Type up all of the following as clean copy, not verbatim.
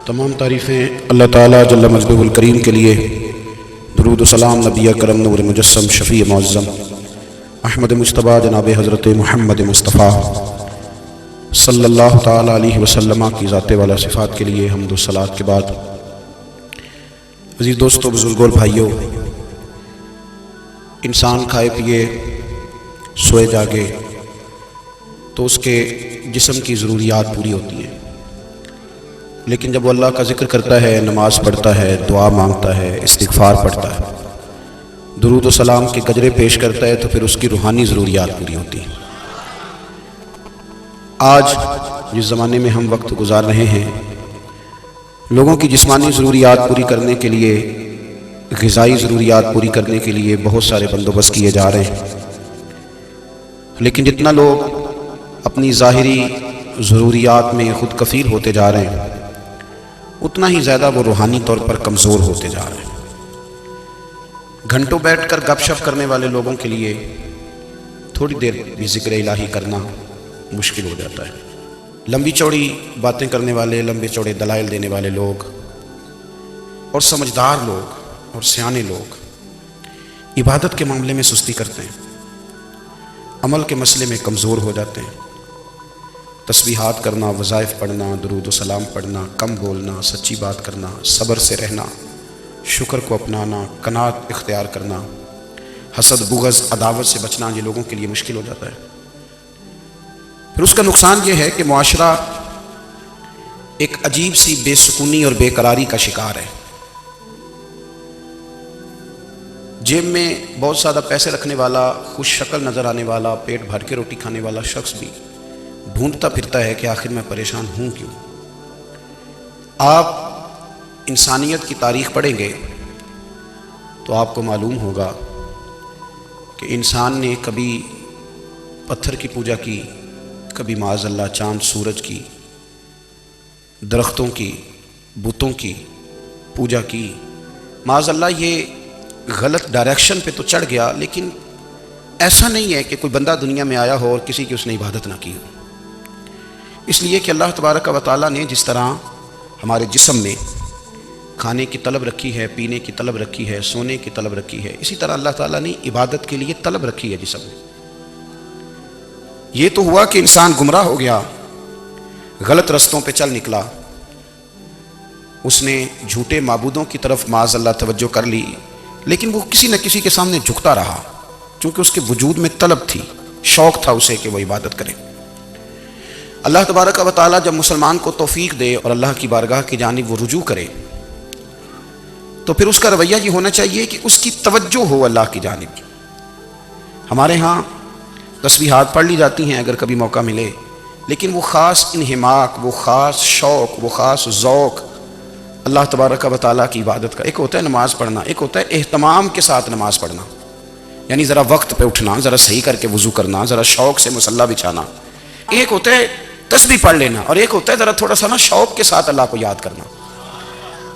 تمام تعریفیں اللہ تعالیٰ جل مجدہ الکریم کے لیے، درود و سلام نبی کرم نور مجسم شفیع معظم احمد مجتبیٰ جناب حضرت محمد مصطفیٰ صلی اللہ تعالیٰ علیہ وسلم کی ذات والا صفات کے لیے حمد و صلوات کے بعد، عزیز دوستو، بزرگوں اور بھائیوں، انسان کھائے پیے سوئے جاگے تو اس کے جسم کی ضروریات پوری ہوتی ہیں، لیکن جب وہ اللہ کا ذکر کرتا ہے، نماز پڑھتا ہے، دعا مانگتا ہے، استغفار پڑھتا ہے، درود و سلام کے گجرے پیش کرتا ہے، تو پھر اس کی روحانی ضروریات پوری ہوتی ہیں۔ آج جس زمانے میں ہم وقت گزار رہے ہیں، لوگوں کی جسمانی ضروریات پوری کرنے کے لیے، غذائی ضروریات پوری کرنے کے لیے بہت سارے بندوبست کیے جا رہے ہیں، لیکن جتنا لوگ اپنی ظاہری ضروریات میں خود کفیل ہوتے جا رہے ہیں، اتنا ہی زیادہ وہ روحانی طور پر کمزور ہوتے جا رہے ہیں۔ گھنٹوں بیٹھ کر گپ شپ کرنے والے لوگوں کے لیے تھوڑی دیر بھی ذکر الہی کرنا مشکل ہو جاتا ہے۔ لمبی چوڑی باتیں کرنے والے، لمبے چوڑے دلائل دینے والے لوگ اور سمجھدار لوگ اور سیانے لوگ عبادت کے معاملے میں سستی کرتے ہیں، عمل کے مسئلے میں کمزور ہو جاتے ہیں۔ تسبیحات کرنا، وظائف پڑھنا، درود و سلام پڑھنا، کم بولنا، سچی بات کرنا، صبر سے رہنا، شکر کو اپنانا، قناعت اختیار کرنا، حسد، بغض، عداوت سے بچنا، یہ لوگوں کے لیے مشکل ہو جاتا ہے۔ پھر اس کا نقصان یہ ہے کہ معاشرہ ایک عجیب سی بے سکونی اور بے قراری کا شکار ہے۔ جیب میں بہت زیادہ پیسے رکھنے والا، خوش شکل نظر آنے والا، پیٹ بھر کے روٹی کھانے والا شخص بھی ڈھونڈتا پھرتا ہے کہ آخر میں پریشان ہوں کیوں۔ آپ انسانیت کی تاریخ پڑھیں گے تو آپ کو معلوم ہوگا کہ انسان نے کبھی پتھر کی پوجا کی، کبھی معاذ اللہ چاند سورج کی، درختوں کی، بتوں کی پوجا کی۔ معاذ اللہ یہ غلط ڈائریکشن پہ تو چڑھ گیا، لیکن ایسا نہیں ہے کہ کوئی بندہ دنیا میں آیا ہو اور کسی کی اس نے عبادت نہ کی ہو۔ اس لیے کہ اللہ تبارک و تعالیٰ نے جس طرح ہمارے جسم میں کھانے کی طلب رکھی ہے، پینے کی طلب رکھی ہے، سونے کی طلب رکھی ہے، اسی طرح اللہ تعالیٰ نے عبادت کے لیے طلب رکھی ہے جسم میں۔ یہ تو ہوا کہ انسان گمراہ ہو گیا، غلط رستوں پہ چل نکلا، اس نے جھوٹے معبودوں کی طرف معاذ اللہ توجہ کر لی، لیکن وہ کسی نہ کسی کے سامنے جھکتا رہا، چونکہ اس کے وجود میں طلب تھی، شوق تھا اسے کہ وہ عبادت کرے۔ اللہ تبارک و تعالیٰ جب مسلمان کو توفیق دے اور اللہ کی بارگاہ کی جانب وہ رجوع کرے، تو پھر اس کا رویہ یہ ہونا چاہیے کہ اس کی توجہ ہو اللہ کی جانب۔ ہمارے ہاں تسبیحات پڑھ لی جاتی ہیں اگر کبھی موقع ملے، لیکن وہ خاص انہماک، وہ خاص شوق، وہ خاص ذوق اللہ تبارک و تعالیٰ کی عبادت کا، ایک ہوتا ہے نماز پڑھنا، ایک ہوتا ہے اہتمام کے ساتھ نماز پڑھنا، یعنی ذرا وقت پہ اٹھنا، ذرا صحیح کر کے وضو کرنا، ذرا شوق سے مصلی بچھانا۔ ایک ہوتا ہے تسبیح پڑھ لینا، اور ایک ہوتا ہے ذرا تھوڑا سا نا شوق کے ساتھ اللہ کو یاد کرنا۔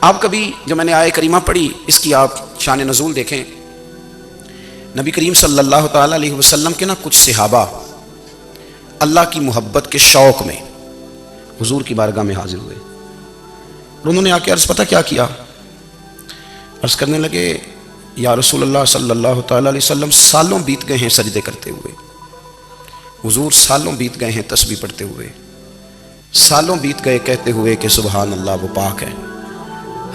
آپ کبھی جو میں نے آیہ کریمہ پڑھی، اس کی آپ شان نزول دیکھیں۔ نبی کریم صلی اللہ تعالیٰ علیہ وسلم کے نا کچھ صحابہ اللہ کی محبت کے شوق میں حضور کی بارگاہ میں حاضر ہوئے، اور انہوں نے آ کے عرض پتہ کیا کیا؟ عرض کرنے لگے، یا رسول اللہ صلی اللہ تعالیٰ علیہ وسلم، سالوں بیت گئے ہیں سجدے کرتے ہوئے، حضور سالوں بیت گئے ہیں تسبیح پڑھتے ہوئے، سالوں بیت گئے کہتے ہوئے کہ سبحان اللہ وہ پاک ہے،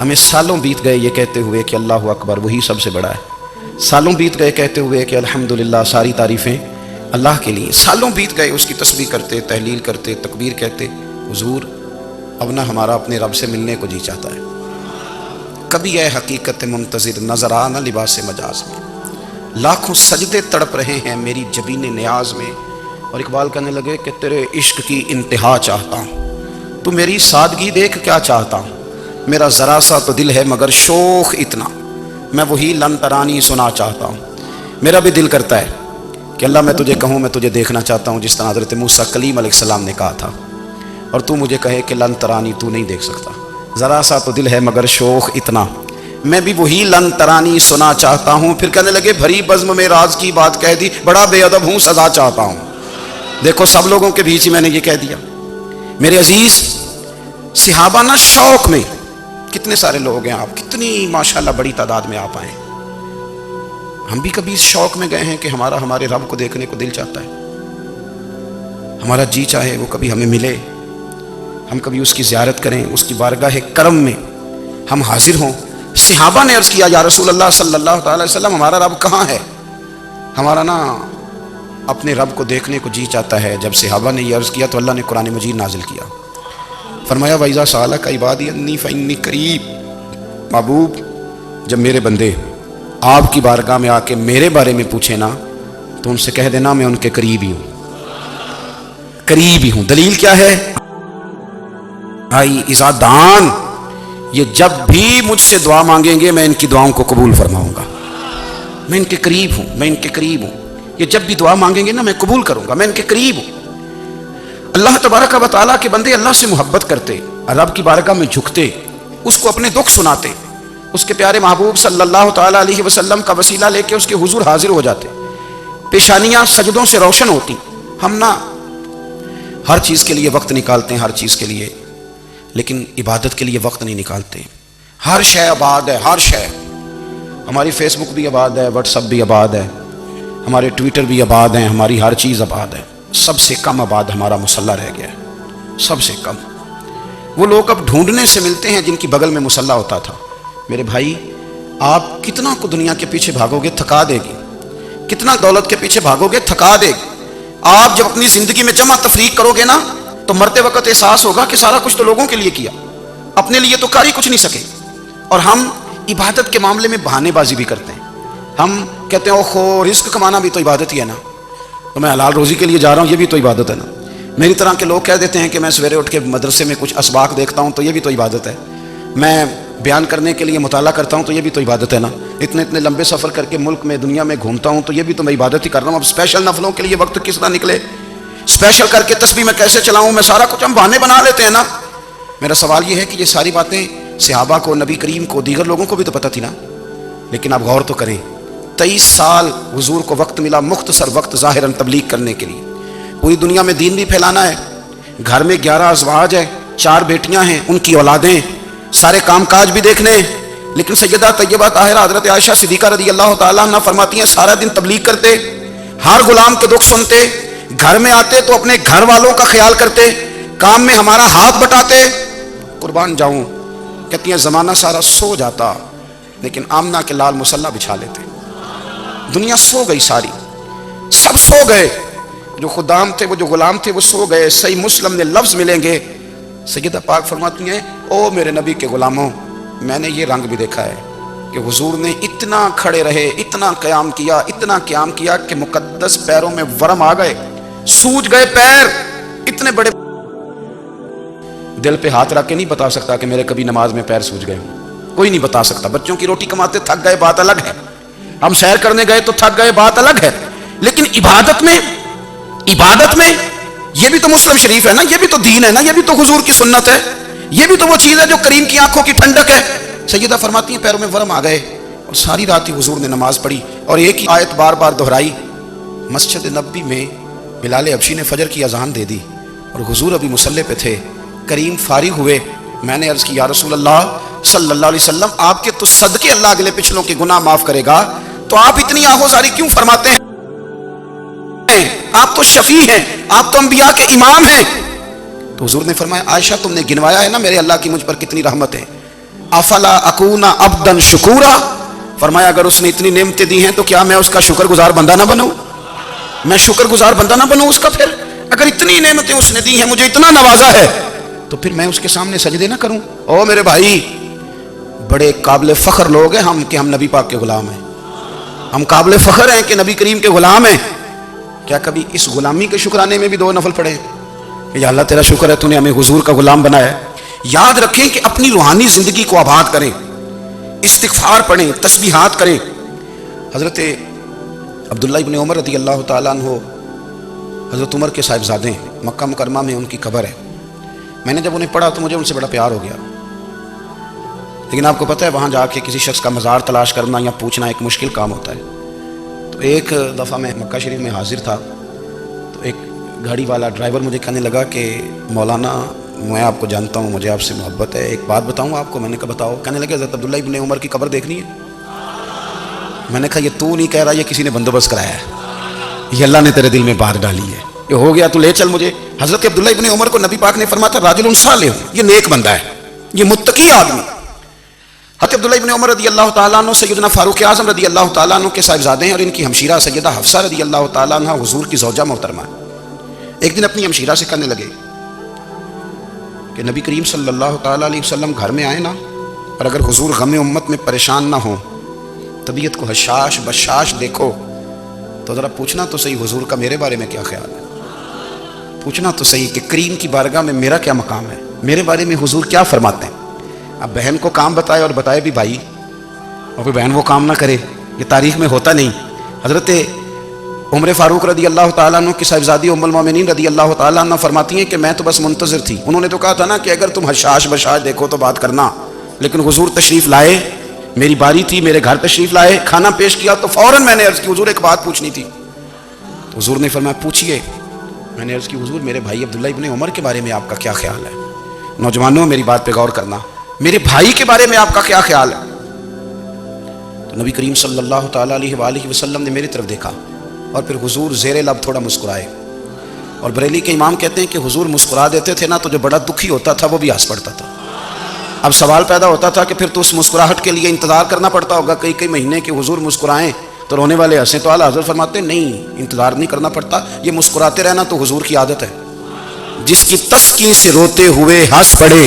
ہمیں سالوں بیت گئے یہ کہتے ہوئے کہ اللہ اکبر وہی سب سے بڑا ہے، سالوں بیت گئے کہتے ہوئے کہ الحمدللہ ساری تعریفیں اللہ کے لیے، سالوں بیت گئے اس کی تسبیح کرتے، تحلیل کرتے، تکبیر کہتے۔ حضور اب نہ ہمارا اپنے رب سے ملنے کو جی چاہتا ہے، کبھی اے حقیقت منتظر نظر آنا لباس مجاز میں، لاکھوں سجدے تڑپ رہے ہیں میری جبین نیاز میں۔ اور اقبال کہنے لگے کہ تیرے عشق کی انتہا چاہتا ہوں، تو میری سادگی دیکھ کیا چاہتا ہوں، میرا ذرا سا تو دل ہے مگر شوق اتنا، میں وہی لن ترانی سنا چاہتا ہوں۔ میرا بھی دل کرتا ہے کہ اللہ میں تجھے کہوں، میں تجھے دیکھنا چاہتا ہوں، جس طرح حضرت موسیٰ کلیم علیہ السلام نے کہا تھا، اور تو مجھے کہے کہ لن ترانی تو نہیں دیکھ سکتا، ذرا سا تو دل ہے مگر شوق اتنا، میں بھی وہی لن ترانی سنا چاہتا ہوں۔ پھر کہنے لگے بھری بزم میں راز کی بات کہہ دی، بڑا بے ادب ہوں سزا چاہتا ہوں۔ دیکھو سب لوگوں کے بیچ ہی میں نے یہ کہہ دیا۔ میرے عزیز، صحابہ نا شوق میں، کتنے سارے لوگ ہیں آپ، کتنی ماشاءاللہ بڑی تعداد میں آپ آئے، ہم بھی کبھی اس شوق میں گئے ہیں کہ ہمارے رب کو دیکھنے کو دل چاہتا ہے، ہمارا جی چاہے وہ کبھی ہمیں ملے، ہم کبھی اس کی زیارت کریں، اس کی بارگاہ کرم میں ہم حاضر ہوں۔ صحابہ نے عرض کیا یا رسول اللہ صلی اللہ تعالی وسلم ہمارا رب کہاں ہے؟ ہمارا نا اپنے رب کو دیکھنے کو جی چاہتا ہے۔ جب صحابہ نے یہ عرض کیا تو اللہ نے قرآن مجید نازل کیا، فرمایا وَإِذَا سَأَلَكَ عِبَادِي عَنِّي فَإِنِّي قَرِيبٌ، محبوب جب میرے بندے آپ کی بارگاہ میں آ کے میرے بارے میں پوچھے نا تو ان سے کہہ دینا میں ان کے قریب ہی ہوں، قریب ہی ہوں۔ دلیل کیا ہے؟ آئی اذا دان، یہ جب بھی مجھ سے دعا مانگیں گے میں ان کی دعاؤں کو قبول فرماؤں گا، میں ان کے قریب ہوں، میں ان کے قریب ہوں۔ یہ جب بھی دعا مانگیں گے نا میں قبول کروں گا، میں ان کے قریب ہوں۔ اللہ تبارک و تعالیٰ کے بندے اللہ سے محبت کرتے، رب کی بارگاہ میں جھکتے، اس کو اپنے دکھ سناتے، اس کے پیارے محبوب صلی اللہ تعالیٰ علیہ وسلم کا وسیلہ لے کے اس کے حضور حاضر ہو جاتے، پیشانیاں سجدوں سے روشن ہوتی۔ ہم نا ہر چیز کے لیے وقت نکالتے ہیں، ہر چیز کے لیے، لیکن عبادت کے لیے وقت نہیں نکالتے۔ ہر شے آباد ہے، ہر شے، ہماری فیس بک بھی آباد ہے، واٹس ایپ بھی آباد ہے، ہمارے ٹویٹر بھی آباد ہیں، ہماری ہر چیز آباد ہے۔ سب سے کم آباد ہمارا مصلی رہ گیا ہے، سب سے کم۔ وہ لوگ اب ڈھونڈنے سے ملتے ہیں جن کی بغل میں مصلی ہوتا تھا۔ میرے بھائی آپ کتنا کو دنیا کے پیچھے بھاگو گے تھکا دے گی، کتنا دولت کے پیچھے بھاگو گے تھکا دے گی۔ آپ جب اپنی زندگی میں جمع تفریق کرو گے نا تو مرتے وقت احساس ہوگا کہ سارا کچھ تو لوگوں کے لیے کیا، اپنے لیے تو کر ہی کچھ نہیں سکے۔ اور ہم عبادت کے معاملے میں بہانے بازی بھی کرتے ہیں، ہم کہتے ہیں اوہو رزق کمانا بھی تو عبادت ہی ہے نا، تو میں حلال روزی کے لیے جا رہا ہوں، یہ بھی تو عبادت ہے نا۔ میری طرح کے لوگ کہہ دیتے ہیں کہ میں سویرے اٹھ کے مدرسے میں کچھ اسباق دیکھتا ہوں تو یہ بھی تو عبادت ہے، میں بیان کرنے کے لیے مطالعہ کرتا ہوں تو یہ بھی تو عبادت ہے نا، اتنے لمبے سفر کر کے ملک میں دنیا میں گھومتا ہوں تو یہ بھی تو میں عبادت ہی کر رہا ہوں۔ اب اسپیشل نفلوں کے لیے وقت کس طرح نکلے، اسپیشل کر کے تسبیح میں کیسے چلاؤں، میں سارا کچھ ہم بہانے بنا لیتے ہیں نا۔ میرا سوال یہ ہے کہ یہ ساری باتیں صحابہ کو، نبی کریم کو، دیگر لوگوں کو بھی تو پتہ تھی نا، لیکن آپ غور تو کریں 23 سال حضور کو وقت ملا، مختصر وقت ظاہراً تبلیغ کرنے کے لیے، پوری دنیا میں دین بھی پھیلانا ہے، گھر میں 11 ازواج ہے، 4 بیٹیاں ہیں، ان کی اولادیں، سارے کام کاج بھی دیکھنے ہیں۔ لیکن سیدہ طیبہ طاہرہ حضرت عائشہ صدیقہ رضی اللہ تعالیٰ عنہ فرماتی ہیں سارا دن تبلیغ کرتے، ہر غلام کے دکھ سنتے، گھر میں آتے تو اپنے گھر والوں کا خیال کرتے، کام میں ہمارا ہاتھ بٹاتے۔ قربان جاؤں، کہتی ہیں زمانہ سارا سو جاتا لیکن آمنہ کے لال مصلی بچھا لیتے۔ دنیا سو گئی، ساری سب سو گئے، جو خدام تھے، وہ جو غلام تھے، وہ سو گئے۔ صحیح مسلم میں لفظ ملیں گے، سیدہ پاک فرماتی ہیں او میرے نبی کے غلاموں، میں نے یہ رنگ بھی دیکھا ہے کہ حضور نے اتنا کھڑے رہے، اتنا قیام کیا، اتنا قیام کیا کہ مقدس پیروں میں ورم آ گئے، سوج گئے پیر، اتنے بڑے۔ دل پہ ہاتھ رکھ کے نہیں بتا سکتا کہ میرے کبھی نماز میں پیر سوج گئے ہوں، کوئی نہیں بتا سکتا۔ بچوں کی روٹی کماتے تھک گئے بات الگ ہے، ہم سیر کرنے گئے تو تھک گئے بات الگ ہے، لیکن عبادت میں یہ بھی تو مسلم شریف ہے نا، یہ بھی تو دین ہے نا، یہ بھی تو حضور کی سنت ہے، یہ بھی تو وہ چیز ہے جو کریم کی آنکھوں کی ٹھنڈک ہے۔ سیدہ فرماتی ہیں پیروں میں ورم آ گئے اور ساری رات ہی حضور نے نماز پڑھی اور ایک ہی آیت بار بار دہرائی۔ مسجد نبوی میں بلال حبشی نے فجر کی اذان دے دی اور حضور ابھی مصلی پہ تھے، کریم فارغ ہوئے۔ میں نے عرض کی یا رسول اللہ صلی اللہ علیہ وسلم آپ کے تو صدقے اللہ اگلے پچھلوں کے گناہ معاف کرے گا، تو آپ اتنی آہوزاری کیوں فرماتے ہیں؟ آپ تو شفیع ہیں، آپ تو انبیاء کے امام ہیں۔ تو حضور نے فرمایا عائشہ تم نے گنوایا ہے نا میرے اللہ کی مجھ پر کتنی رحمت ہے، افلا اکونا عبدا شکورا، فرمایا اگر اس نے اتنی نعمتیں دی ہیں تو کیا میں اس کا شکر گزار بندہ نہ بنوں، میں شکر گزار بندہ نہ بنوں اس کا؟ پھر اگر اتنی نعمتیں اس نے دی ہیں، مجھے اتنا نوازا ہے، تو پھر میں اس کے سامنے سجدے نہ کروں؟ او میرے بھائی، بڑے قابل فخر لوگ ہیں ہم کہ ہم نبی پاک کے غلام ہیں، ہم قابل فخر ہیں کہ نبی کریم کے غلام ہیں۔ کیا کبھی اس غلامی کے شکرانے میں بھی 2 نفل پڑھے کہ یا اللہ تیرا شکر ہے تو نے ہمیں حضور کا غلام بنایا ہے؟ یاد رکھیں کہ اپنی روحانی زندگی کو آباد کریں، استغفار پڑھیں، تسبیحات کریں۔ حضرت عبداللہ ابن عمر رضی اللہ تعالیٰ عنہ حضرت عمر کے صاحبزادے ہیں، مکہ مکرمہ میں ان کی قبر ہے۔ میں نے جب انہیں پڑھا تو مجھے ان سے بڑا پیار ہو گیا، لیکن آپ کو پتہ ہے وہاں جا کے کسی شخص کا مزار تلاش کرنا یا پوچھنا ایک مشکل کام ہوتا ہے۔ تو ایک دفعہ میں مکہ شریف میں حاضر تھا تو ایک گاڑی والا ڈرائیور مجھے کہنے لگا کہ مولانا میں آپ کو جانتا ہوں، مجھے آپ سے محبت ہے، ایک بات بتاؤں آپ کو؟ میں نے کہا بتاؤ۔ کہنے لگے حضرت عبداللہ ابن عمر کی قبر دیکھنی ہے۔ میں نے کہا یہ تو نہیں کہہ رہا، یہ کسی نے بندوبست کرایا ہے، یہ اللہ نے تیرے دل میں بات ڈالی ہے، یہ ہو گیا تو لے چل مجھے۔ حضرت عبداللہ ابن عمر کو نبی پاک نے فرمایا تھا راجل صالح، یہ نیک بندہ ہے، یہ متقی آدمی۔ حضرت عبداللہ ابن عمر رضی اللہ تعالیٰ عنہ سیدنا فاروق اعظم رضی اللہ تعالیٰ عنہ کے صاحبزادے ہیں، اور ان کی ہمشیرہ سیدہ حفصہ رضی اللہ تعالیٰ عنہ حضور کی زوجہ محترمہ۔ ایک دن اپنی ہمشیرہ سے کہنے لگے کہ نبی کریم صلی اللہ تعالیٰ علیہ وسلم گھر میں آئے نا، اور اگر حضور غم امت میں پریشان نہ ہوں، طبیعت کو حشاش بشاش دیکھو، تو ذرا پوچھنا تو صحیح حضور کا میرے بارے میں کیا خیال ہے، پوچھنا تو صحیح کہ کریم کی بارگاہ میں میرا کیا مقام ہے، میرے بارے میں حضور کیا فرماتے ہیں۔ اب بہن کو کام بتائے، اور بتائے بھی بھائی، اور پھر بہن وہ کام نہ کرے، یہ تاریخ میں ہوتا نہیں۔ حضرت عمر فاروق رضی اللہ تعالیٰ عنہ کی صاحبزادی ام المومنین رضی اللہ تعالیٰ عنہ فرماتی ہیں کہ میں تو بس منتظر تھی، انہوں نے تو کہا تھا نا کہ اگر تم حشاش بشاش دیکھو تو بات کرنا، لیکن حضور تشریف لائے، میری باری تھی، میرے گھر تشریف لائے، کھانا پیش کیا تو فوراً میں نے عرض کی حضور ایک بات پوچھنی تھی۔ تو حضور نے فرمایا پوچھئے۔ میں نے عرض کی حضور میرے بھائی عبداللہ ابن عمر کے بارے میں آپ کا کیا خیال ہے؟ نوجوانوں میری بات پہ غور کرنا، میرے بھائی کے بارے میں آپ کا کیا خیال ہے؟ تو نبی کریم صلی اللہ تعالیٰ علیہ وآلہ وسلم نے میری طرف دیکھا، اور پھر حضور زیر لب تھوڑا مسکرائے، اور بریلی کے امام کہتے ہیں کہ حضور مسکرا دیتے تھے نا تو جو بڑا دکھی ہوتا تھا وہ بھی ہنس پڑتا تھا۔ اب سوال پیدا ہوتا تھا کہ پھر تو اس مسکراہٹ کے لیے انتظار کرنا پڑتا ہوگا کئی مہینے کہ حضور مسکرائیں تو رونے والے ہنسیں، تو اعلیٰ حضرت فرماتے ہیں نہیں، انتظار نہیں کرنا پڑتا، یہ مسکراتے رہنا تو حضور کی عادت ہے۔ جس کی تسکین سے روتے ہوئے ہنس پڑے،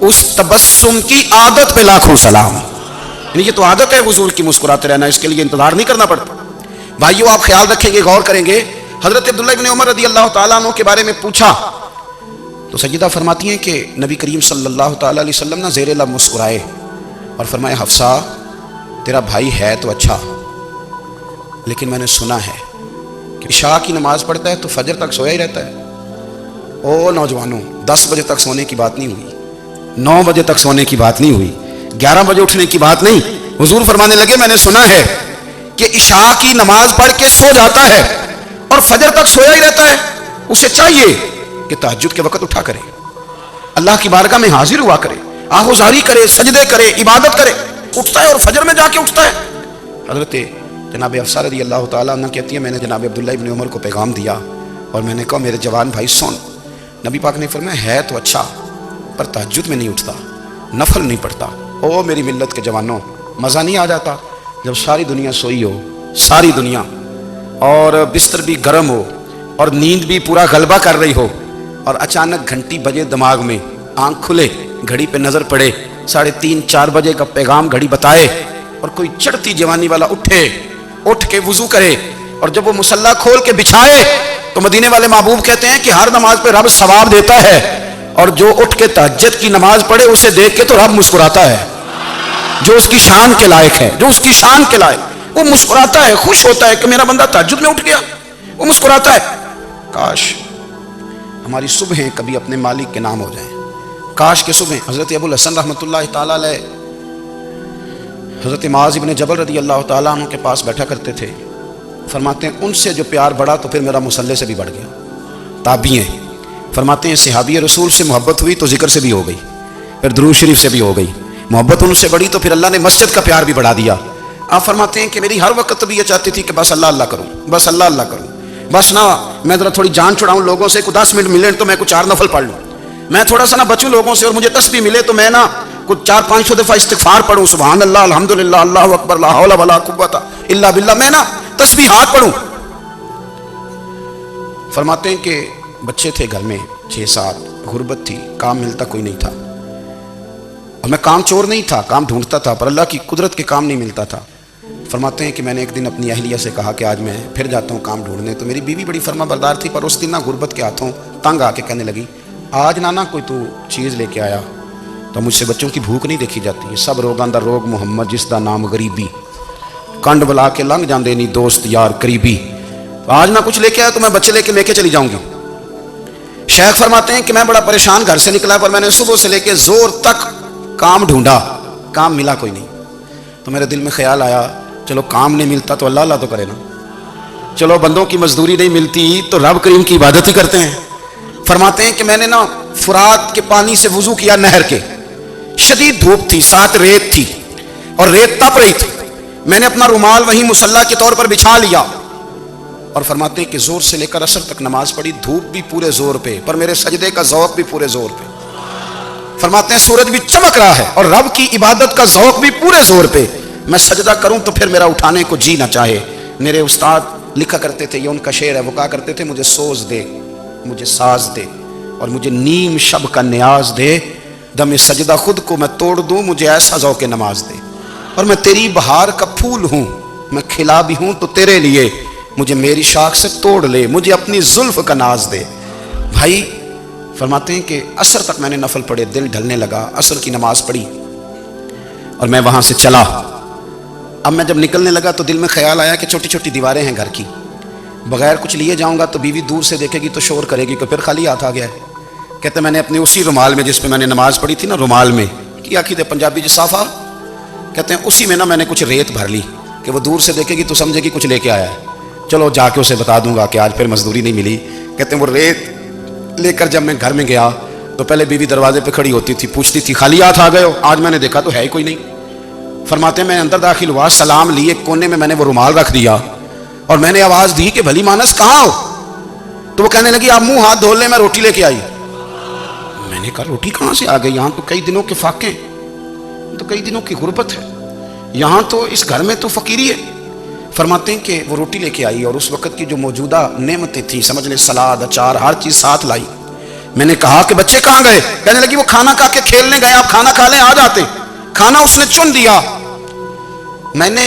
اس تبسم کی عادت پہ لاکھوں سلام۔ یعنی یہ تو عادت ہے حضور کی مسکراتے رہنا، اس کے لیے انتظار نہیں کرنا پڑتا۔ بھائیو آپ خیال رکھیں گے، غور کریں گے، حضرت عبداللہ ابن عمر رضی اللہ تعالیٰ عنہ کے بارے میں پوچھا تو سیدہ فرماتی ہیں کہ نبی کریم صلی اللہ تعالیٰ علیہ وسلم نے زیر لب مسکرائے اور فرمایا حفصہ تیرا بھائی ہے تو اچھا، لیکن میں نے سنا ہے کہ عشاء کی نماز پڑھتا ہے تو فجر تک سویا ہی رہتا ہے۔ او نوجوانوں، 10 بجے تک سونے کی بات نہیں ہوئی، 9 بجے تک سونے کی بات نہیں ہوئی، 11 بجے اٹھنے کی بات نہیں۔ حضور فرمانے لگے میں نے سنا ہے کہ عشاء کی نماز پڑھ کے سو جاتا ہے اور فجر تک سویا ہی رہتا ہے، اسے چاہیے کہ تہجد کے وقت اٹھا کرے، اللہ کی بارگاہ میں حاضر ہوا کرے، آہوزاری کرے، سجدے کرے، عبادت کرے، اٹھتا ہے اور فجر میں جا کے اٹھتا ہے۔ حضرت جناب حفصہ رضی اللہ تعالیٰ عنہ کہتی ہے میں نے جناب عبداللہ ابن عمر کو پیغام دیا اور میں نے کہا میرے جوان بھائی سن، نبی پاک نے فرمایا ہے تو اچھا پر تہجد میں نہیں اٹھتا، نفل نہیں پڑھتا۔ او میری ملت کے جوانوں، مزہ نہیں آ جاتا جب ساری دنیا سوئی ہو، ساری دنیا، اور بستر بھی گرم ہو اور نیند بھی پورا غلبہ کر رہی ہو، اور اچانک گھنٹی بجے دماغ میں، آنکھ کھلے، گھڑی پہ نظر پڑے، 3:30 4 بجے کا پیغام گھڑی بتائے، اور کوئی چڑھتی جوانی والا اٹھ کے وضو کرے، اور جب وہ مصلی کھول کے بچھائے تو مدینے والے محبوب کہتے ہیں کہ ہر نماز پہ رب ثواب دیتا ہے، اور جو اٹھ کے تہجد کی نماز پڑھے اسے دیکھ کے تو رب مسکراتا ہے، جو اس کی شان کے لائق ہے، جو اس کی شان کے لائق، وہ مسکراتا ہے، خوش ہوتا ہے کہ میرا بندہ تہجد میں اٹھ گیا، وہ مسکراتا ہے۔ کاش ہماری صبحیں کبھی اپنے مالک کے نام ہو جائیں، کاش کے صبح حضرت ابو الحسن رحمۃ اللہ تعالیٰ علیہ حضرت معاذ ابن جبل رضی اللہ تعالیٰ عنہ کے پاس بیٹھا کرتے تھے، فرماتے ہیں ان سے جو پیار بڑھا تو پھر میرا مصلی سے بھی بڑھ گیا۔ تابعی ہیں، فرماتے ہیں صحابی رسول سے محبت ہوئی تو ذکر سے بھی ہو گئی، پھر درود شریف سے بھی ہو گئی، محبت ان سے بڑھی تو پھر اللہ نے مسجد کا پیار بھی بڑھا دیا۔ آپ فرماتے ہیں کہ میری ہر وقت طبیعت چاہتی تھی کہ بس اللہ اللہ کروں، بس اللہ اللہ کروں، بس نہ میں ذرا تھوڑی جان چھڑاؤں لوگوں سے، کوئی 10 منٹ ملے تو میں کچھ 4 نفل پڑھ لوں، میں تھوڑا سا نہ بچوں لوگوں سے، اور مجھے تسبیح ملے تو میں نہ کچھ 400-500 دفعہ استغفار پڑھوں، سبحان اللہ، الحمدللہ، اللہ اکبر، لا حول ولا قوت الا باللہ، میں نہ تسبیحات پڑھوں۔ فرماتے ہیں کہ بچے تھے گھر میں 6-7، غربت تھی، کام ملتا کوئی نہیں تھا، اور میں کام چور نہیں تھا، کام ڈھونڈتا تھا، پر اللہ کی قدرت کے کام نہیں ملتا تھا۔ فرماتے ہیں کہ میں نے ایک دن اپنی اہلیہ سے کہا کہ آج میں پھر جاتا ہوں کام ڈھونڈنے، تو میری بیوی بڑی فرما بردار تھی، پر اس دن نہ غربت کے ہاتھوں تنگ آ کے کہنے لگی آج نانا کوئی تو چیز لے کے آیا، تو مجھ سے بچوں کی بھوک نہیں دیکھی جاتی، سب روگاں دا روگ محمد جس دا نام غریبی، کنڈ بلا کے لنگ جاندے نہیں دوست یار قریبی، آج نہ کچھ لے کے آیا تو میں بچے لے کے چلی جاؤں گی۔ شیخ فرماتے ہیں کہ میں بڑا پریشان گھر سے نکلا، پر میں نے صبح سے لے کے زور تک کام ڈھونڈا، کام ملا کوئی نہیں، تو میرے دل میں خیال آیا چلو کام نہیں ملتا تو اللہ اللہ تو کرے نا، چلو بندوں کی مزدوری نہیں ملتی تو رب کریم کی عبادت ہی کرتے ہیں۔ فرماتے ہیں کہ میں نے نا فرات کے پانی سے وضو کیا نہر کے، شدید دھوپ تھی، ساتھ ریت تھی اور ریت تپ رہی تھی، میں نے اپنا رومال وہیں مصلی کے طور پر بچھا لیا اور فرماتے ہیں کہ زور سے لے کر عصر تک نماز پڑھی، دھوپ بھی پورے زور پہ پر میرے سجدے کا ذوق بھی پورے زور پہ۔ فرماتے ہیں سورج بھی چمک رہا ہے اور رب کی عبادت کا ذوق بھی پورے زور پہ، میں سجدہ کروں تو پھر میرا اٹھانے کو جی نہ چاہے۔ میرے استاد لکھا کرتے تھے، یہ ان کا شعر ہے، وہ کہا کرتے تھے مجھے سوز دے، مجھے ساز دے اور مجھے نیم شب کا نیاز دے، دم سجدہ خود کو میں توڑ دوں، مجھے ایسا ذوق نماز دے، اور میں تیری بہار کا پھول ہوں، میں کھلا بھی ہوں تو تیرے لیے، مجھے میری شاخ سے توڑ لے، مجھے اپنی زلف کا ناز دے۔ بھائی فرماتے ہیں کہ عصر تک میں نے نفل پڑھے، دل ڈھلنے لگا، عصر کی نماز پڑھی اور میں وہاں سے چلا۔ اب میں جب نکلنے لگا تو دل میں خیال آیا کہ چھوٹی چھوٹی دیواریں ہیں گھر کی، بغیر کچھ لیے جاؤں گا تو بیوی دور سے دیکھے گی تو شور کرے گی کہ پھر خالی ہاتھ آ گیا ہے۔ کہتے میں نے اپنے اسی رومال میں جس پہ میں نے نماز پڑھی تھی نا، رومال میں کیا کہتے پنجابی صافہ کہتے ہیں، اسی میں نا میں نے کچھ ریت بھر لی کہ وہ دور سے دیکھے گی تو سمجھے گی کچھ لے کے آیا ہے، چلو جا کے اسے بتا دوں گا کہ آج پھر مزدوری نہیں ملی۔ کہتے ہیں وہ ریت لے کر جب میں گھر میں گیا تو پہلے بیوی دروازے پہ کھڑی ہوتی تھی، پوچھتی تھی خالی ہاتھ آ گئے ہو؟ آج میں نے دیکھا تو ہے ہی کوئی نہیں۔ فرماتے ہیں میں اندر داخل ہوا، سلام لیے، کونے میں نے وہ رومال رکھ دیا اور میں نے آواز دی کہ بھلی مانس کہاں ہو؟ تو وہ کہنے لگی آپ منہ ہاتھ دھو لیں، میں روٹی لے کے آئی۔ میں نے کہا روٹی کہاں سے آ گئی؟ یہاں تو کئی دنوں کے فاقے، تو کئی دنوں کی غربت ہے، یہاں تو اس گھر میں تو فقیری ہے۔ فرماتے ہیں کہ وہ روٹی لے کے آئی اور اس وقت کی جو موجودہ نعمتیں تھیں، سمجھ لیں سلاد، اچار، ہر چیز ساتھ لائی۔ میں نے کہا کہ بچے کہاں گئے؟ کہنے لگی وہ کھانا کھا کے کھیلنے گئے، آپ کھانا کھا لیں آ جاتے۔ کھانا اس نے چن دیا۔ میں نے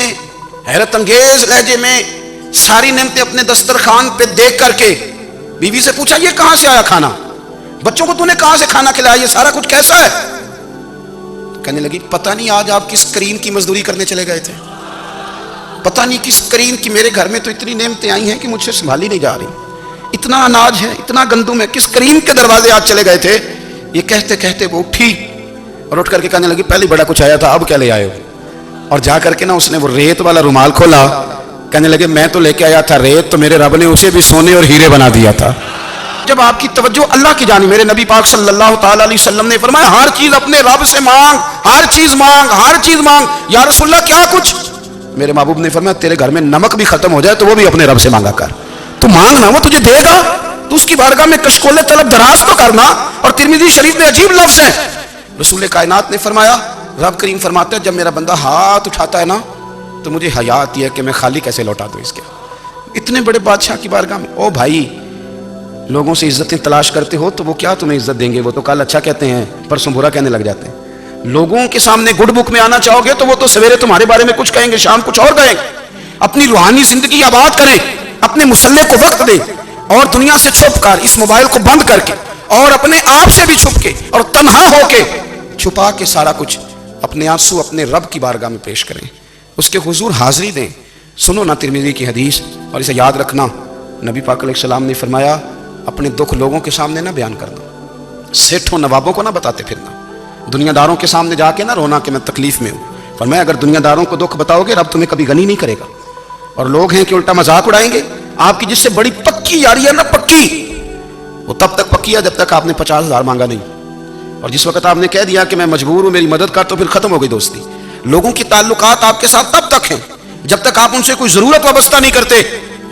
حیرت انگیز لہجے میں ساری نعمتیں اپنے دسترخوان پہ دیکھ کر کے بیوی سے پوچھا یہ کہاں سے آیا کھانا؟ بچوں کو تو نے کہاں سے کھانا کھلایا؟ یہ سارا کچھ کیسا ہے؟ کہنے لگی پتہ نہیں آج آپ کس کریم کی مزدوری کرنے چلے گئے تھے، پتہ نہیں کس کریم کی، میرے گھر میں تو اتنی نعمتیں آئی ہیں کہ مجھ سے سنبھالی نہیں جا رہی، اتنا اناج ہے، اتنا گندم ہے، کس کریم کے دروازے آج چلے گئے تھے؟ یہ کہتے کہتے وہ اٹھی اور اٹھ کر کے کہنے لگی پہلے بڑا کچھ آیا تھا، اب کیا لے آئے ہو؟ اور جا کر کے نا اس نے وہ ریت والا رومال کھولا، کہنے لگے میں تو لے کے آیا تھا ریت، تو میرے رب نے اسے بھی سونے اور ہیرے بنا دیا تھا۔ جب آپ کی توجہ اللہ کی جانب، میرے نبی پاک صلی اللہ تعالی علیہ وسلم نے فرمایا ہر چیز اپنے رب سے مانگ، ہر چیز مانگ، ہر چیز مانگ۔ یا رسول اللہ کیا کچھ؟ میرے محبوب نے فرمایا تیرے گھر میں نمک بھی ختم ہو جائے تو وہ بھی اپنے رب سے مانگا کر، تو مانگنا وہ تجھے دے گا، تو اس کی بارگاہ میں کشکول طلب دراز تو کرنا۔ اور ترمذی شریف میں عجیب لفظ ہے، رسول کائنات نے فرمایا، رب کریم فرماتا ہے جب میرا بندہ ہاتھ اٹھاتا ہے نا تو مجھے حیا آتی ہے کہ میں خالی کیسے لوٹا دوں اس کے، اتنے بڑے بادشاہ کی بارگاہ میں۔ او بھائی لوگوں سے عزتیں تلاش کرتے ہو تو وہ کیا تمہیں عزت دیں گے؟ وہ تو کل اچھا کہتے ہیں پرسوں برا کہنے لگ جاتے ہیں۔ لوگوں کے سامنے گڈ بک میں آنا چاہو گے تو وہ تو سویرے تمہارے بارے میں کچھ کہیں گے، شام کچھ اور کہیں گے۔ اپنی روحانی زندگی آباد کریں، اپنے مصلے کو وقت دیں اور دنیا سے چھپ کر اس موبائل کو بند کر کے اور اپنے آپ سے بھی چھپ کے اور تنہا ہو کے چھپا کے سارا کچھ اپنے آنسو اپنے رب کی بارگاہ میں پیش کریں، اس کے حضور حاضری دیں۔ سنو نا ترمذی کی حدیث اور اسے یاد رکھنا، نبی پاک علیہ السلام نے فرمایا اپنے دکھ لوگوں کے سامنے نہ بیان کرنا، سیٹھوں نوابوں کو نہ بتاتے پھرنا، دنیا داروں کے سامنے جا کے نہ رونا کہ میں تکلیف میں ہوں۔ فرمایا اگر دنیا داروں کو دکھ بتاؤ گے رب تمہیں کبھی غنی نہیں کرے گا، اور لوگ ہیں کہ الٹا مذاق اڑائیں گے۔ آپ کی جس سے بڑی پکی یاری ہے نا، پکی، وہ تب تک پکی ہے جب تک آپ نے 50,000 مانگا نہیں، اور جس وقت آپ نے کہہ دیا کہ میں مجبور ہوں میری مدد کر تو پھر ختم ہو گئی دوستی۔ لوگوں کی تعلقات آپ کے ساتھ تب تک ہیں جب تک آپ ان سے کوئی ضرورت وابستہ نہیں کرتے۔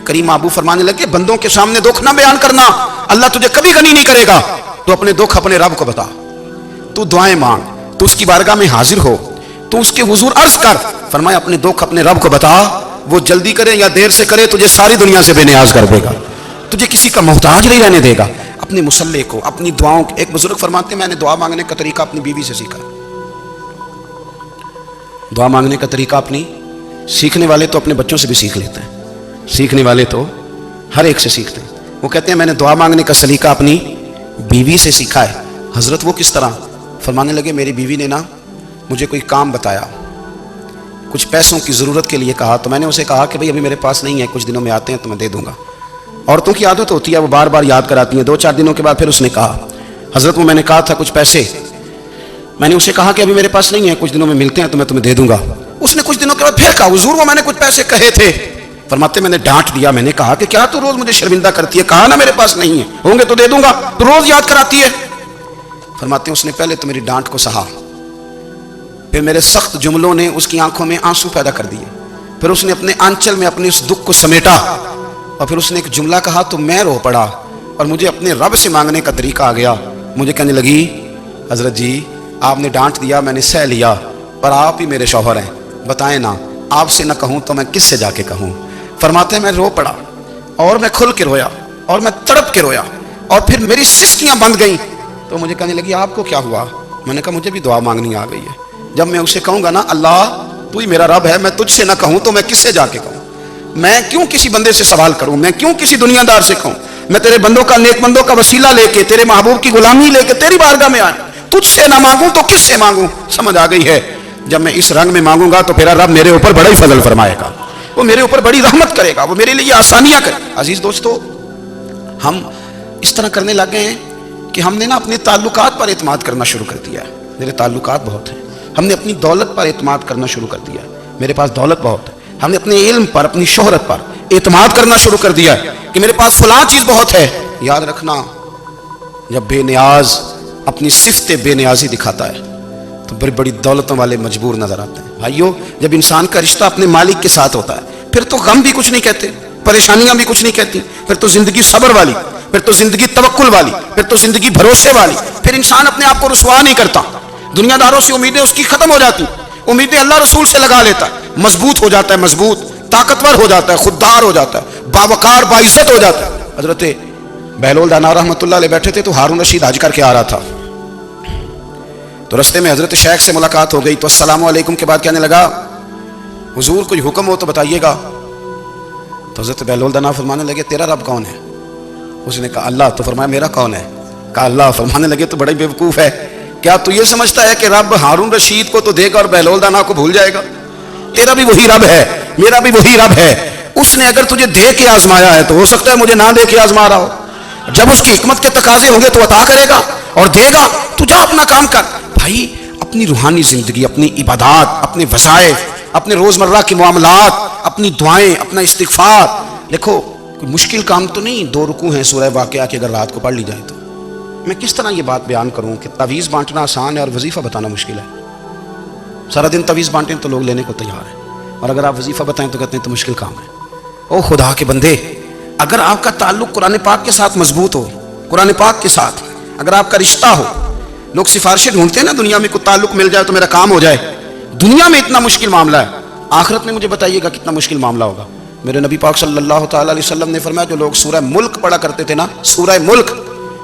کریم ابو فرمانے لگے بندوں کے سامنے دکھ نہ بیان کرنا، اللہ تجھے کبھی غنی نہیں کرے گا، تو اپنے دکھ اپنے رب کو بتا، تو دعائیں مانگ، تو اس کی بارگاہ میں حاضر ہو، تو اس کے حضور عرض کر۔ فرمایا اپنے دکھ اپنے رب کو بتا، وہ جلدی کرے یا دیر سے کرے تجھے ساری دنیا سے بے نیاز کر دے گا، تجھے کسی کا محتاج نہیں رہنے دے گا۔ اپنے مصلے کو، اپنی دعاؤں، ایک بزرگ فرماتے ہیں میں نے دعا مانگنے کا طریقہ اپنی بیوی سے سیکھا۔ دعا مانگنے کا طریقہ اپنی، سیکھنے والے تو اپنے بچوں سے بھی سیکھ لیتے ہیں، سیکھنے والے تو ہر ایک سے سیکھتے ہیں۔ وہ کہتے ہیں میں نے دعا مانگنے کا سلیقہ اپنی بیوی سے سیکھا ہے۔ حضرت وہ کس طرح؟ فرمانے لگے میری بیوی نے نا مجھے کوئی کام بتایا، کچھ پیسوں کی ضرورت کے لیے کہا، تو میں نے اسے کہا کہ بھئی ابھی میرے پاس نہیں ہے، کچھ دنوں میں آتے ہیں تو میں دے دوں گا۔ عورتوں کی عادت ہوتی ہے وہ بار بار یاد کراتی ہیں، 2-4 دنوں کے بعد پھر اس نے کہا حضرت وہ میں نے کہا تھا کچھ پیسے، میں نے اسے کہا کہ ابھی میرے پاس نہیں ہے، کچھ دنوں میں ملتے ہیں تو میں تمہیں دے دوں گا۔ اس نے کچھ دنوں کے بعد پھر کہا حضور وہ میں نے کچھ پیسے کہے تھے۔ فرماتے میں نے ڈانٹ دیا، میں نے کہا کہ کیا تو روز مجھے شرمندہ کرتی ہے، کہا نا میرے پاس نہیں ہے، ہوں گے تو دے دوں گا، تو روز یاد کراتی ہے۔ فرماتے ہیں اس نے پہلے تو میری ڈانٹ کو سہا، پھر میرے سخت جملوں نے اس کی آنکھوں میں آنسو پیدا کر دیے، پھر اس نے اپنے آنچل میں اپنے اس دکھ کو سمیٹا، اور پھر اس نے ایک جملہ کہا تو میں رو پڑا، اور مجھے اپنے رب سے مانگنے کا طریقہ آ گیا۔ مجھے کہنے لگی حضرت جی آپ نے ڈانٹ دیا، میں نے سہ لیا، پر آپ ہی میرے شوہر ہیں، بتائیں نا آپ سے نہ کہوں تو میں کس سے جا کے کہوں؟ فرماتے ہیں میں رو پڑا اور میں کھل کے رویا اور میں تڑپ کے رویا، اور پھر میری سسکیاں بند گئیں۔ تو مجھے کہنے لگی آپ کو کیا ہوا؟ میں نے کہا مجھے بھی دعا مانگنی آ گئی ہے، جب میں اسے کہوں گا نا اللہ تو ہی میرا رب ہے، میں تجھ سے نہ کہوں تو میں کس سے جا کے کہوں؟ میں کیوں کسی بندے سے سوال کروں؟ میں کیوں کسی دنیا دار سے کہوں؟ میں تیرے بندوں کا نیک بندوں کا وسیلہ لے کے، تیرے محبوب کی غلامی لے کے تیری بارگاہ میں آیا، تجھ سے نہ مانگوں تو کس سے مانگوں؟ سمجھ آ گئی ہے، جب میں اس رنگ میں مانگوں گا تو پھر رب میرے اوپر بڑا ہی فضل فرمائے گا، وہ میرے اوپر بڑی رحمت کرے گا، وہ میرے لیے آسانیاں کرے گا۔ عزیز دوستو، ہم اس طرح کرنے لگ گئے ہیں کہ ہم نے نا اپنے تعلقات پر اعتماد کرنا شروع کر دیا ہے۔ میرے تعلقات بہت ہیں، ہم نے اپنی دولت پر اعتماد کرنا شروع کر دیا ہے، میرے پاس دولت بہت ہے، ہم نے اپنے علم پر، اپنی شہرت پر اعتماد کرنا شروع کر دیا ہے کہ میرے پاس فلاں چیز بہت ہے۔ یاد رکھنا، جب بے نیاز اپنی صفت بے نیازی دکھاتا ہے تو بڑی بڑی دولتوں والے مجبور نظر آتے ہیں۔ بھائیو، جب انسان کا رشتہ اپنے مالک کے ساتھ ہوتا ہے پھر تو غم بھی کچھ نہیں کہتے، پریشانیاں بھی کچھ نہیں کہتی، پھر تو زندگی صبر والی، پھر تو زندگی توکل والی، پھر تو زندگی بھروسے والی، پھر انسان اپنے آپ کو رسوا نہیں کرتا، دنیا داروں سے امیدیں اس کی ختم ہو جاتی، امیدیں اللہ رسول سے لگا لیتا ہے، مضبوط ہو جاتا ہے، مضبوط طاقتور ہو جاتا ہے، خوددار ہو جاتا ہے، باوقار باعزت ہو جاتا ہے۔ حضرت بہلول دانا رحمۃ اللہ علیہ بیٹھے تھے تو ہارون رشید حج کر کے آ رہا تھا، تو رستے میں حضرت شیخ سے ملاقات ہو گئی، تو السلام علیکم کے بعد کہنے لگا حضور کوئی حکم ہو تو بتائیے گا۔ تو حضرت بہلول دانا فرمانے لگے تیرا رب کون ہے؟ اس نے کہا اللہ۔ تو فرمایا میرا کون ہے؟ کہا اللہ۔ فرمانے لگے تو بڑا بیوقوف ہے، کیا تو یہ سمجھتا ہے کہ رب ہارون رشید کو تو دے گا اور بہلول دانا کو بھول جائے گا؟ تیرا بھی وہی رب ہے، میرا بھی وہی رب ہے، اس نے اگر تجھے دے کے آزمایا ہے تو ہو سکتا ہے مجھے نہ دے کے آزما رہا ہو، جب اس کی حکمت کے تقاضے ہوں گے تو عطا کرے گا اور دے گا، تو جا اپنا کام کر۔ بھائی، اپنی روحانی زندگی، اپنی عبادات، اپنے وظائف، اپنے روزمرہ کے معاملات، اپنی دعائیں، اپنا استغفار، دیکھو کوئی مشکل کام تو نہیں، 2 رکوع ہیں سورہ واقعہ کی اگر رات کو پڑھ لی جائے تو۔ میں کس طرح یہ بات بیان کروں کہ تعویذ بانٹنا آسان ہے اور وظیفہ بتانا مشکل ہے؟ سارا دن تعویذ بانٹیں تو لوگ لینے کو تیار ہیں، اور اگر آپ وظیفہ بتائیں تو کہتے ہیں تو مشکل کام ہے۔ او خدا کے بندے، اگر آپ کا تعلق قرآن پاک کے ساتھ مضبوط ہو، قرآن پاک کے ساتھ اگر آپ کا رشتہ ہو، لوگ سفارشیں ڈھونڈتے ہیں نا دنیا میں، کوئی تعلق مل جائے تو میرا کام ہو جائے، دنیا میں اتنا مشکل معاملہ ہے، آخرت میں مجھے بتائیے گا کتنا مشکل معاملہ ہوگا۔ میرے نبی پاک صلی اللہ تعالیٰ علیہ وسلم نے فرمایا جو لوگ سورہ ملک پڑھا کرتے تھے نا، سورہ ملک،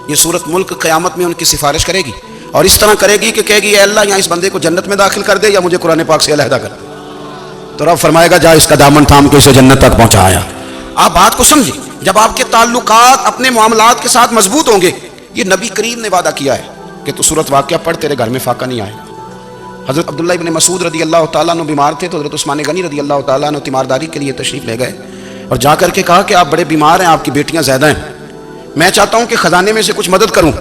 یہ سورت ملک قیامت میں ان کی سفارش کرے گی، اور اس طرح کرے گی کہ کہے گی اے اللہ یہاں اس بندے کو جنت میں داخل کر دے یا مجھے قرآن پاک سے علیحدہ کر دے، تو رب فرمائے گا جا اس کا دامن تھام کے اسے جنت تک پہنچایا۔ آپ بات کو سمجھیں، جب آپ کے تعلقات اپنے معاملات کے ساتھ مضبوط ہوں گے، یہ نبی کریم نے وعدہ کیا ہے کہ تو سورت واقعہ پڑھ تیرے گھر میں فاقہ نہیں آئے گا۔ حضرت عبداللہ ابن مسعود رضی اللہ تعالیٰ عنہ بیمار تھے تو حضرت عثمان غنی رضی اللہ تعالیٰ عنہ تیمارداری کے لیے تشریف لے گئے اور جا کر کے کہا کہ آپ بڑے بیمار ہیں، آپ کی بیٹیاں زیادہ ہیں، میں چاہتا ہوں کہ خزانے میں سے کچھ مدد کروں۔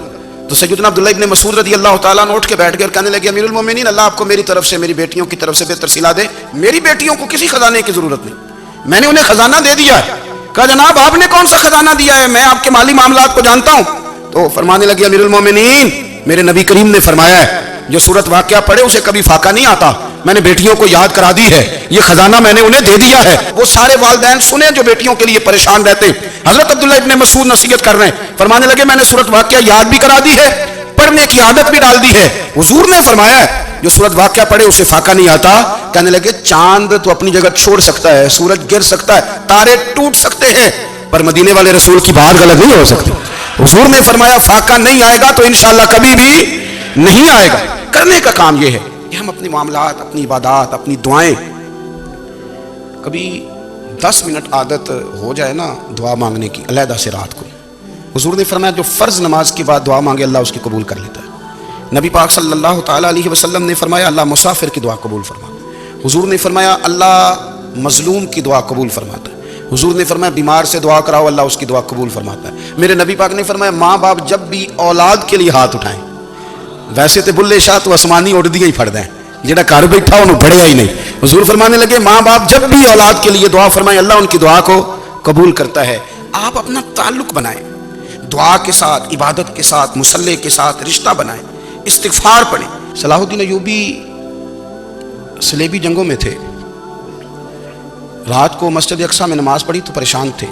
تو سیدنا عبداللہ ابن مسعود رضی اللہ تعالیٰ عنہ اٹھ کے بیٹھ گئے اور کہنے لگے امیر المومنین، اللہ آپ کو میری طرف سے، میری بیٹیوں کی طرف سے بہتر صلہ دے، میری بیٹیوں کو کسی خزانے کی ضرورت نہیں، میں نے انہیں خزانہ دے دیا ہے۔ کہا جناب آپ نے کون سا خزانہ دیا ہے، میں آپ کے مالی معاملات کو جانتا ہوں۔ تو فرمانے لگے امیر المومنین، میرے نبی کریم نے فرمایا ہے جو سورت واقعہ پڑھے اسے کبھی فاقہ نہیں آتا، میں نے بیٹیوں کو یاد کرا دی ہے، یہ خزانہ میں نے انہیں دے دیا ہے۔ وہ سارے والدین سنیں جو بیٹیوں کے لیے پریشان رہتے ہیں، حضرت عبداللہ ابن مسعود نصیحت کر رہے ہیں، فرمانے لگے میں نے سورت واقعہ یاد بھی کرا دی ہے، پڑھنے کی عادت بھی ڈال دی ہے، حضور نے فرمایا ہے جو سورت واقعہ پڑھے اسے فاقہ نہیں آتا۔ کہنے لگے چاند تو اپنی جگہ چھوڑ سکتا ہے، سورج گر سکتا ہے، تارے ٹوٹ سکتے ہیں، پر مدینے والے رسول کی بات غلط نہیں ہو سکتی۔ حضور نے فرمایا فاقہ نہیں آئے گا تو انشاءاللہ کبھی بھی نہیں آئے گا۔ کرنے کا کام یہ ہے کہ ہم اپنی معاملات، اپنی عبادات، اپنی دعائیں، کبھی 10 منٹ عادت ہو جائے نا دعا مانگنے کی علیحدہ سے رات کو۔ حضور نے فرمایا جو فرض نماز کے بعد دعا مانگے اللہ اس کی قبول کر لیتا ہے۔ نبی پاک صلی اللہ تعالیٰ علیہ وسلم نے فرمایا اللہ مسافر کی دعا قبول فرماتا ہے۔ حضور نے فرمایا اللہ مظلوم کی دعا قبول فرماتا ہے۔ حضور نے فرمایا بیمار سے دعا کراؤ اللہ اس کی دعا قبول فرماتا ہے۔ میرے نبی پاک نے فرمایا ماں باپ جب بھی اولاد کے لیے ہاتھ اٹھائیں، ویسے تو بلے شاہ تو آسمانی اڑ دیا ہی پھڑ دیں، جہاں گھر بیٹھا انہوں بڑھیا ہی نہیں۔ حضور فرمانے لگے ماں باپ جب بھی اولاد کے لیے دعا فرمائیں اللہ ان کی دعا کو قبول کرتا ہے۔ آپ اپنا تعلق بنائیں، دعا کے ساتھ، عبادت کے ساتھ، مصلی کے ساتھ رشتہ بنائیں، استغفار پڑھیں. صلاح الدین ایوبی صلیبی جنگوں میں تھے. رات کو مسجد اقصیٰ میں نماز پڑھی تو پریشان تھے.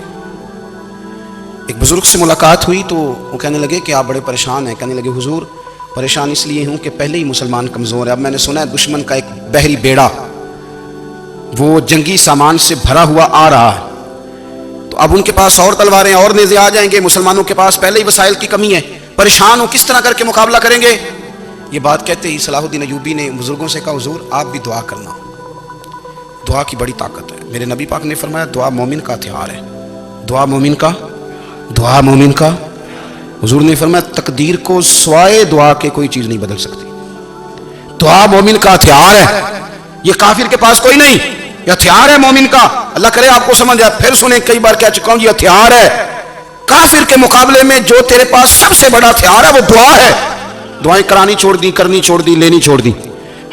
ایک بزرگ سے ملاقات ہوئی تو وہ کہنے لگے کہ آپ بڑے پریشان ہیں. کہنے لگے حضور پریشان اس لیے ہوں کہ پہلے ہی مسلمان کمزور ہے. اب میں نے سنا ہے دشمن کا ایک بحری بیڑا وہ جنگی سامان سے بھرا ہوا آ رہا ہے. تو اب ان کے پاس اور تلواریں اور نیزے آ جائیں گے. مسلمانوں کے پاس پہلے ہی وسائل کی کمی ہے. پریشان ہو کس طرح کر کے مقابلہ کریں گے. یہ بات کہتے ہی صلاح الدین ایوبی نے بزرگوں سے کہا حضور آپ بھی دعا کرنا. دعا کی بڑی طاقت ہے. میرے نبی پاک نے فرمایا دعا مومن کا ہتھیار ہے. دعا مومن کا. حضور نے فرمایا تقدیر کو سوائے دعا کے کوئی چیز نہیں بدل سکتی. دعا مومن کا ہتھیار ہے. یہ کافر کے پاس کوئی نہیں. یہ ہتھیار ہے مومن کا. اللہ کرے آپ کو سمجھ آئے. پھر سنیں کئی بار کہہ چکا ہوں یہ ہتھیار ہے. کافر کے مقابلے میں جو تیرے پاس سب سے بڑا ہتھیار ہے وہ دعا ہے. دعائیں کرانی چھوڑ دی, کرنی چھوڑ دی, لینی چھوڑ دی.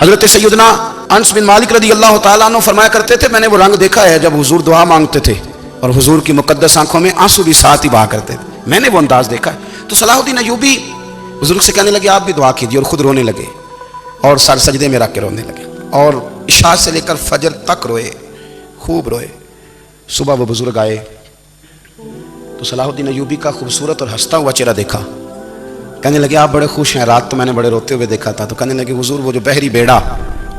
حضرت سیدنا انس بن مالک رضی اللہ تعالیٰ عنہ فرمایا کرتے تھے میں نے وہ رنگ دیکھا ہے جب حضور دعا مانگتے تھے اور حضور کی مقدس آنکھوں میں آنسو بھی ساتھ ہی بہا کرتے تھے. میں نے وہ انداز دیکھا ہے. تو صلاح الدین ایوبی بزرگ سے کہنے لگے آپ بھی دعا کیجیے اور خود رونے لگے اور سر سجدے میں رکھ کے رونے لگے اور عشاء سے لے کر فجر تک روئے, خوب روئے. صبح وہ بزرگ آئے تو صلاح الدین ایوبی کا خوبصورت اور ہنستا ہوا چہرہ دیکھا. کہنے لگے آپ بڑے خوش ہیں. رات تو میں نے بڑے روتے ہوئے دیکھا تھا. تو کہنے لگے حضور وہ جو بحری بیڑا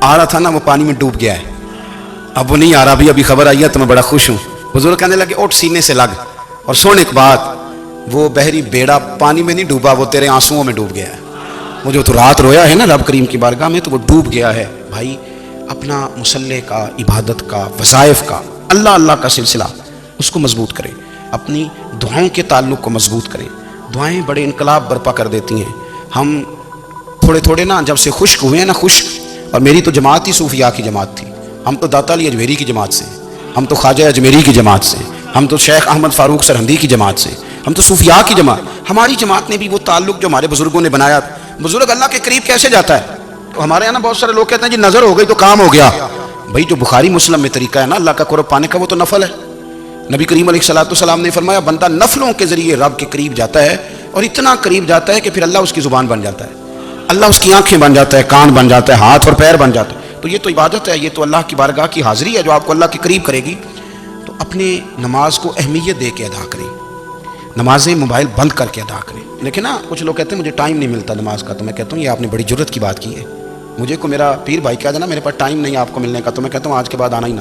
آ رہا تھا نا وہ پانی میں ڈوب گیا ہے. اب وہ نہیں آ رہا. ابھی خبر آئی ہے تو میں بڑا خوش ہوں. حضور کہنے لگے اٹھ سینے سے لگ اور سن ایک بات, وہ بحری بیڑا پانی میں نہیں ڈوبا, وہ تیرے آنسوؤں میں ڈوب گیا ہے. وہ جو تو رات رویا ہے نا رب کریم کی بارگاہ میں تو وہ ڈوب گیا ہے. بھائی اپنا مصلے کا, عبادت کا, وظائف کا, اللہ کا سلسلہ اس کو مضبوط کریں. اپنی دعاؤں کے تعلق کو مضبوط کریں. دعائیں بڑے انقلاب برپا کر دیتی ہیں. ہم تھوڑے نا جب سے خشک ہوئے ہیں نا, خشک, اور میری تو جماعت ہی صوفیاء کی جماعت تھی. ہم تو داتا علی اجمیری کی جماعت سے, ہم تو خواجہ اجمیری کی جماعت سے, ہم تو شیخ احمد فاروق سرہندی کی جماعت سے, ہم تو صوفیاء کی جماعت. ہماری جماعت نے بھی وہ تعلق جو ہمارے بزرگوں نے بنایا. بزرگ اللہ کے قریب کیسے جاتا ہے؟ تو ہمارے یہاں نا بہت سارے لوگ کہتے ہیں جی نظر ہو گئی تو کام ہو گیا. بھائی جو بخاری مسلم میں طریقہ ہے نا اللہ کا قرب پانے کا وہ تو نفل ہے. نبی کریم علیہ الصلوۃ والسلام نے فرمایا بندہ نفلوں کے ذریعے رب کے قریب جاتا ہے اور اتنا قریب جاتا ہے کہ پھر اللہ اس کی زبان بن جاتا ہے, اللہ اس کی آنکھیں بن جاتا ہے, کان بن جاتا ہے, ہاتھ اور پیر بن جاتا ہے. تو یہ تو عبادت ہے, یہ تو اللہ کی بارگاہ کی حاضری ہے جو آپ کو اللہ کے قریب کرے گی. تو اپنے نماز کو اہمیت دے کے ادا کریں. نمازیں موبائل بند کر کے ادا کریں. لیکن نا کچھ لوگ کہتے ہیں مجھے ٹائم نہیں ملتا نماز کا. تو میں کہتا ہوں یہ آپ نے بڑی جرت کی بات کی ہے. مجھے کو میرا پیر بھائی کہا جانا میرے پاس ٹائم نہیں آپ کو ملنے کا, تو میں کہتا ہوں آج کے بعد آنا ہی نہ.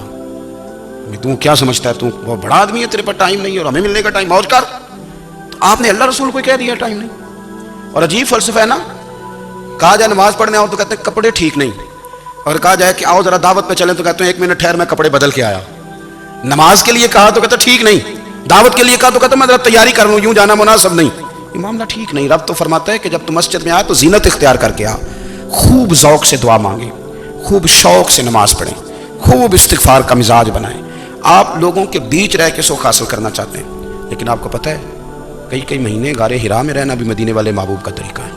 تو کیا سمجھتا ہے, تو بہت بڑا آدمی ہے, تیرے پاس ٹائم نہیں اور ہمیں ملنے کا ٹائم, موج کر. تو آپ نے اللہ رسول کو کہہ دیا ٹائم نہیں. اور عجیب فلسفہ ہے نا, کہا جائے نماز پڑھنے آؤ تو کہتے ہیں کپڑے ٹھیک نہیں, اور کہا جائے کہ آؤ ذرا دعوت پہ چلیں تو کہتے ہیں 1 منٹ ٹھہر میں کپڑے بدل کے آیا. نماز کے لیے کہا تو کہتے ٹھیک نہیں, دعوت کے لیے کہا تو کہتے میں ذرا تیاری کر لوں, یوں جانا مناسب نہیں. یہ معاملہ ٹھیک نہیں. رب تو فرماتا ہے کہ جب تم مسجد میں آئے تو زینت اختیار کر کے آ, خوب ذوق سے دعا مانگیں, خوب شوق سے نماز پڑھیں, خوب استغفار کا مزاج بنائیں. آپ لوگوں کے بیچ رہ کے سوکھ حاصل کرنا چاہتے ہیں, لیکن آپ کو پتہ ہے کئی مہینے غار حرا میں رہنا بھی مدینے والے محبوب کا طریقہ ہے.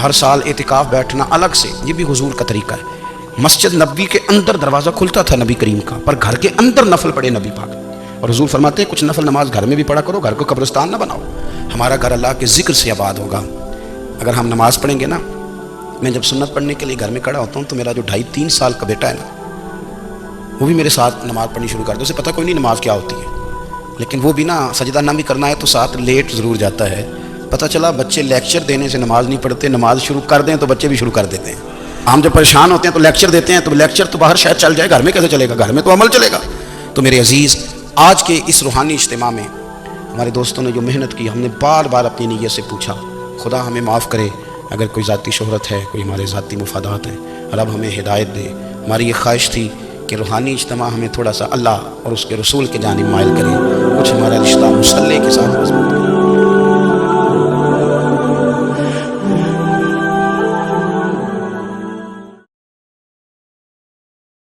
ہر سال اعتکاف بیٹھنا الگ سے, یہ بھی حضور کا طریقہ ہے. مسجد نبوی کے اندر دروازہ کھلتا تھا نبی کریم کا, پر گھر کے اندر نفل پڑھے نبی پاک. اور حضور فرماتے ہیں کچھ نفل نماز گھر میں بھی پڑھا کرو, گھر کو قبرستان نہ بناؤ. ہمارا گھر اللہ کے ذکر سے آباد ہوگا. اگر ہم نماز پڑھیں گے نا, میں جب سنت پڑھنے کے لیے گھر میں کھڑا ہوتا ہوں تو میرا جو 2.5-3 سال کا بیٹا ہے نا, وہ بھی میرے ساتھ نماز پڑھنی شروع کر دے. اسے پتہ کوئی نہیں نماز کیا ہوتی ہے, لیکن وہ بھی نا سجدہ نہ بھی کرنا ہے تو ساتھ لیٹ ضرور جاتا ہے. پتہ چلا بچے لیکچر دینے سے نماز نہیں پڑھتے, نماز شروع کر دیں تو بچے بھی شروع کر دیتے ہیں. ہم جب پریشان ہوتے ہیں تو لیکچر دیتے ہیں, تو لیکچر تو باہر شاید چل جائے, گھر میں کیسے چلے گا, گھر میں تو عمل چلے گا. تو میرے عزیز, آج کے اس روحانی اجتماع میں ہمارے دوستوں نے جو محنت کی, ہم نے بار بار اپنی نیت سے پوچھا. خدا ہمیں معاف کرے اگر کوئی ذاتی شہرت ہے, کوئی ہمارے ذاتی مفادات ہیں, رب ہمیں ہدایت دے. ہماری یہ خواہش تھی کہ روحانی اجتماع ہمیں تھوڑا سا اللہ اور اس کے رسول کے جانب مائل کرے, کچھ ہمارا رشتہ مصلی کے ساتھ مضبوط کرے.